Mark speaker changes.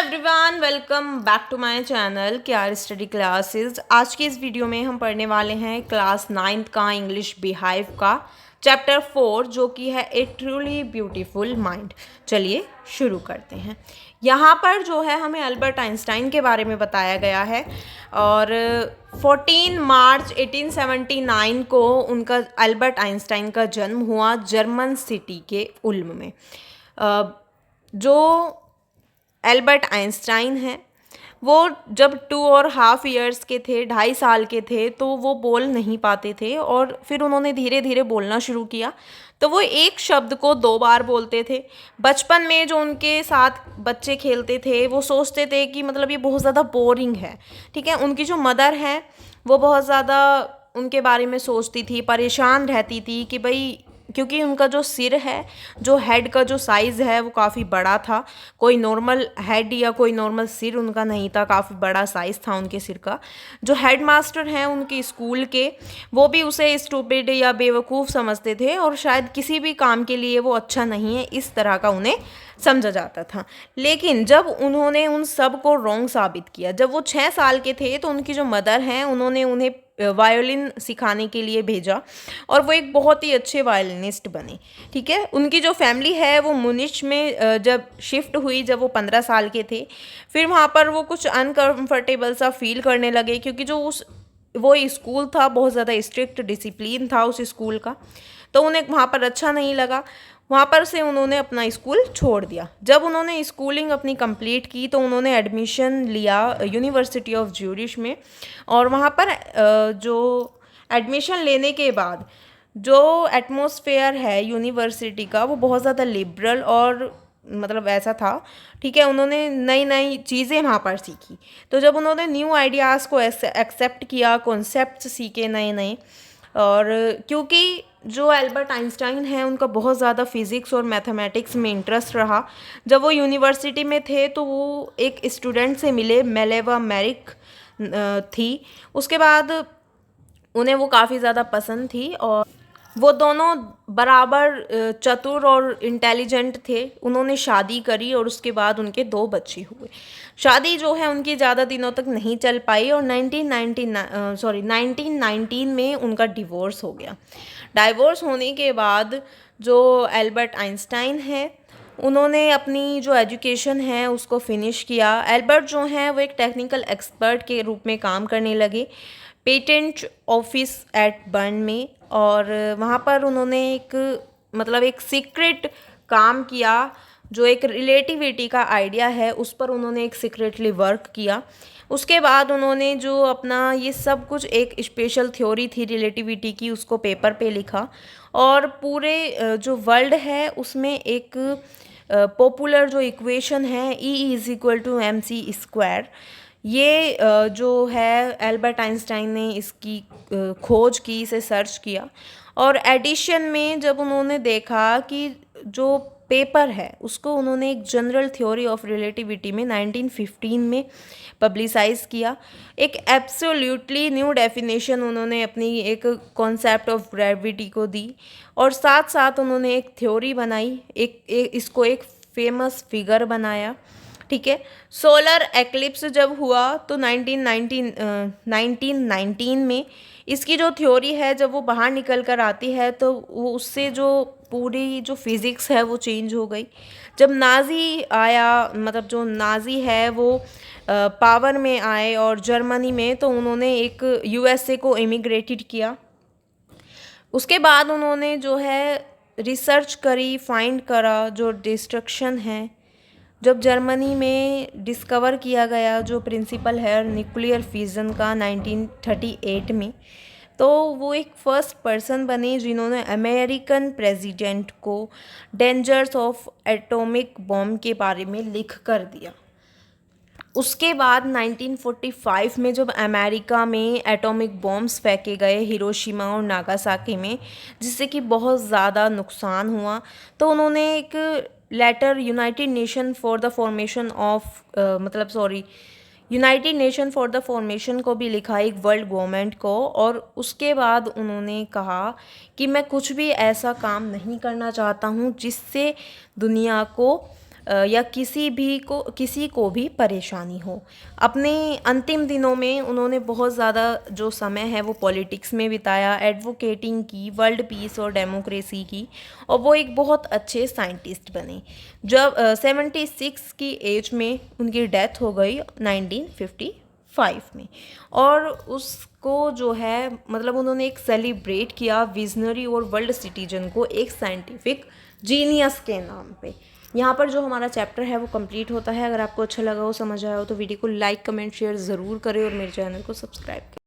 Speaker 1: Everyone, welcome back to my channel KR study classes. आज के इस वीडियो में हम पढ़ने वाले हैं क्लास 9th का इंग्लिश बिहाइव का चैप्टर 4 जो कि है ए ट्रूली ब्यूटीफुल माइंड। चलिए शुरू करते हैं। यहाँ पर जो है हमें अल्बर्ट आइंस्टाइन के बारे में बताया गया है और 14 मार्च 1879 को उनका अल्बर्ट आइंस्टाइन का जन्म हुआ जर्मन सिटी के उल्म में। जो एल्बर्ट आइंस्टाइन हैं वो जब 2.5 ईयर्स के थे, 2.5 साल के थे, तो वो बोल नहीं पाते थे और फिर उन्होंने धीरे धीरे बोलना शुरू किया। तो वो एक शब्द को 2 बार बोलते थे। बचपन में जो उनके साथ बच्चे खेलते थे वो सोचते थे कि मतलब ये बहुत ज़्यादा बोरिंग है, ठीक है। उनकी जो मदर हैं वो बहुत ज़्यादा उनके बारे में सोचती थी, परेशान रहती थी कि भाई, क्योंकि उनका जो सिर है, जो हेड का जो साइज़ है वो काफ़ी बड़ा था। कोई नॉर्मल हेड या कोई नॉर्मल सिर उनका नहीं था, काफ़ी बड़ा साइज़ था उनके सिर का। जो हेड मास्टर हैं उनके स्कूल के, वो भी उसे स्टूपिड या बेवकूफ़ समझते थे और शायद किसी भी काम के लिए वो अच्छा नहीं है, इस तरह का उन्हें समझा जाता था। लेकिन जब उन्होंने उन सब को रॉन्ग साबित किया, जब वो 6 साल के थे, तो उनकी जो मदर हैं उन्होंने उन्हें वायोलिन सिखाने के लिए भेजा और वो एक बहुत ही अच्छे वायलिनिस्ट बने, ठीक है। उनकी जो फैमिली है वो मुनिच में जब शिफ्ट हुई, जब वो 15 साल के थे, फिर वहाँ पर वो कुछ अनकम्फर्टेबल सा फील करने लगे, क्योंकि जो वो स्कूल था बहुत ज़्यादा स्ट्रिक्ट डिसिप्लिन था उस स्कूल का, तो उन्हें वहाँ पर अच्छा नहीं लगा। वहाँ पर से उन्होंने अपना स्कूल छोड़ दिया। जब उन्होंने स्कूलिंग अपनी कंप्लीट की तो उन्होंने एडमिशन लिया यूनिवर्सिटी ऑफ ज्यूरिश में और वहाँ पर जो एडमिशन लेने के बाद जो एटमॉस्फेयर है यूनिवर्सिटी का वो बहुत ज़्यादा लिबरल और मतलब ऐसा था, ठीक है। उन्होंने नई नई चीज़ें वहाँ पर सीखी। तो जब उन्होंने न्यू आइडियाज़ को एक्सेप्ट किया, कॉन्सेप्ट सीखे नए नए, और क्योंकि जो एल्बर्ट आइंस्टाइन हैं उनका बहुत ज़्यादा फिज़िक्स और मैथमेटिक्स में इंटरेस्ट रहा। जब वो यूनिवर्सिटी में थे तो वो एक स्टूडेंट से मिले, मेलेवा मैरिक थी। उसके बाद उन्हें वो काफ़ी ज़्यादा पसंद थी और वो दोनों बराबर चतुर और इंटेलिजेंट थे। उन्होंने शादी करी और उसके बाद उनके 2 बच्चे हुए। शादी जो है उनकी ज़्यादा दिनों तक नहीं चल पाई और 1919 में उनका डिवोर्स हो गया। डाइवोर्स होने के बाद जो एल्बर्ट आइंस्टाइन है उन्होंने अपनी जो एजुकेशन है उसको फिनिश किया। एल्बर्ट जो हैं वो एक टेक्निकल एक्सपर्ट के रूप में काम करने लगे पेटेंट ऑफिस एट बर्न में, और वहाँ पर उन्होंने एक सीक्रेट काम किया। जो एक रिलेटिविटी का आइडिया है उस पर उन्होंने एक सीक्रेटली वर्क किया। उसके बाद उन्होंने जो अपना ये सब कुछ एक स्पेशल थ्योरी थी रिलेटिविटी की, उसको पेपर पे लिखा और पूरे जो वर्ल्ड है उसमें एक पॉपुलर जो इक्वेशन है E=mc², ये जो है एल्बर्ट आइंस्टाइन ने इसकी खोज की, इसे सर्च किया। और एडिशन में जब उन्होंने देखा कि जो पेपर है उसको उन्होंने एक जनरल थ्योरी ऑफ रिलेटिविटी में 1915 में पब्लिसाइज किया। एक एब्सोल्युटली न्यू डेफिनेशन उन्होंने अपनी एक कॉन्सेप्ट ऑफ ग्रेविटी को दी और साथ साथ उन्होंने एक थ्योरी बनाई, इसको एक फेमस फिगर बनाया, ठीक है। सोलर एक्लिप्स जब हुआ तो 1919 में इसकी जो थ्योरी है जब वो बाहर निकल कर आती है तो वो उससे जो पूरी जो फिज़िक्स है वो चेंज हो गई। जब नाज़ी आया, मतलब जो नाज़ी है वो पावर में आए और जर्मनी में, तो उन्होंने एक यूएसए को इमिग्रेटेड किया। उसके बाद उन्होंने जो है रिसर्च करी, फाइंड करा जो डिस्ट्रक्शन है। जब जर्मनी में डिस्कवर किया गया जो प्रिंसिपल है न्यूक्लियर फिजन का 1938 में, तो वो एक फर्स्ट पर्सन बने जिन्होंने अमेरिकन प्रेसिडेंट को डेंजर्स ऑफ एटॉमिक बॉम्ब के बारे में लिख कर दिया। उसके बाद 1945 में जब अमेरिका में एटॉमिक बॉम्ब्स फेंके गए हिरोशिमा और नागासाकी में, जिससे कि बहुत ज़्यादा नुकसान हुआ, तो उन्होंने एक letter United Nation for the formation को भी लिखा एक वर्ल्ड गवर्नमेंट को, और उसके बाद उन्होंने कहा कि मैं कुछ भी ऐसा काम नहीं करना चाहता हूँ जिससे दुनिया को या किसी को भी परेशानी हो। अपने अंतिम दिनों में उन्होंने बहुत ज़्यादा जो समय है वो पॉलिटिक्स में बिताया, एडवोकेटिंग की, वर्ल्ड पीस और डेमोक्रेसी की, और वो एक बहुत अच्छे साइंटिस्ट बने। जब 76 की एज में उनकी डेथ हो गई 1955 में, और उसको जो है मतलब उन्होंने एक सेलिब्रेट किया विजनरी और वर्ल्ड सिटीजन को एक साइंटिफिक जीनियस के नाम पे। यहाँ पर जो हमारा चैप्टर है वो कंप्लीट होता है। अगर आपको अच्छा लगा हो, समझ आया हो, तो वीडियो को लाइक कमेंट शेयर ज़रूर करें और मेरे चैनल को सब्सक्राइब करें।